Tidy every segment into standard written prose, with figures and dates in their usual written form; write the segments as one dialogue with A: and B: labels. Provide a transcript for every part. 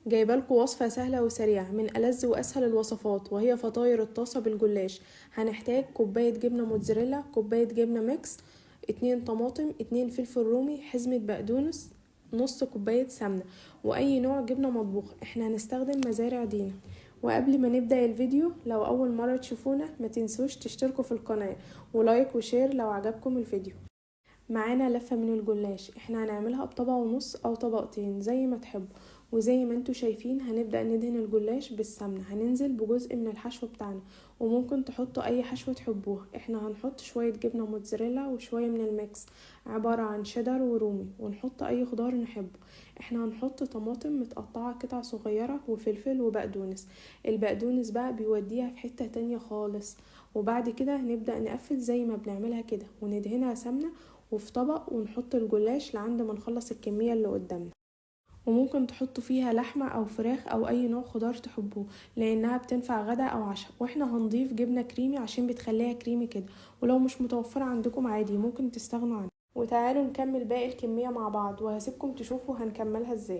A: جايبالكم وصفة سهلة وسريعة من ألذ وأسهل الوصفات، وهي فطاير الطاسة بالجلاش. هنحتاج كوباية جبنة موتزاريلا، كوباية جبنة ميكس، 2 طماطم، 2 فلفل رومي، حزمة بقدونس، نص كوباية سمنة، وأي نوع جبنة مطبوخ. احنا هنستخدم مزارع دينا. وقبل ما نبدأ الفيديو، لو أول مرة تشوفونا ما تنسوش تشتركوا في القناة ولايك وشير لو عجبكم الفيديو. معانا لفة من الجلاش، احنا هنعملها بطبق ونص او طبقتين زي ما تحبوا. وزي ما انتوا شايفين هنبدأ ندهن الجلاش بالسمنة، هننزل بجزء من الحشو بتاعنا، وممكن تحطوا اي حشو تحبوه. احنا هنحط شوية جبنة موتزاريلا وشوية من الميكس عبارة عن شيدر ورومي، ونحط اي خضار نحبه. احنا هنحط طماطم متقطعة قطع صغيرة وفلفل وبقدونس. البقدونس بقى بيوديها في حتة تانية خالص. وبعد كده هنبدأ نقفل زي ما بنعملها كده وندهنها سمنة وفي طبق، ونحط الجلاش لعند ما نخلص الكمية اللي قدامنا. وممكن تحطوا فيها لحمة او فراخ او اي نوع خضار تحبوه، لانها بتنفع غدا او عشاء. واحنا هنضيف جبنة كريمي عشان بتخليها كريمي كده، ولو مش متوفرة عندكم عادي ممكن تستغنوا عنها. وتعالوا نكمل باقي الكمية مع بعض، وهسيبكم تشوفوا هنكملها ازاي.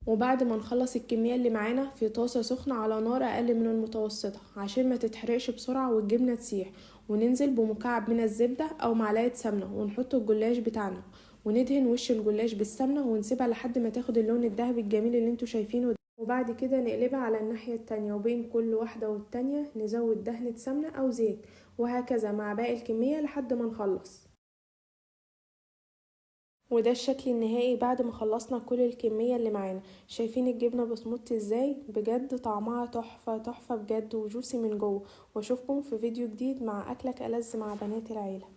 A: وبعد ما نخلص الكمية اللي معانا في طاسة سخنة على نار اقل من المتوسطة عشان ما تتحرقش بسرعة والجبنة تسيح، وننزل بمكعب من الزبدة او معلقة سمنة، ونحط الجلاش بتاعنا وندهن وش الجلاش بالسمنة، ونسيبها لحد ما تاخد اللون الذهبي الجميل اللي انتوا شايفينه ده. وبعد كده نقلبها على الناحية التانية، وبين كل واحدة والتانية نزود دهنة سمنة او زيت، وهكذا مع باقي الكمية لحد ما نخلص. وده الشكل النهائي بعد ما خلصنا كل الكمية اللي معانا. شايفين الجبنة بسموتي ازاي؟ بجد طعمها تحفة تحفة بجد، وجوسي من جوه. واشوفكم في فيديو جديد مع اكلك ألذ مع بنات العيلة.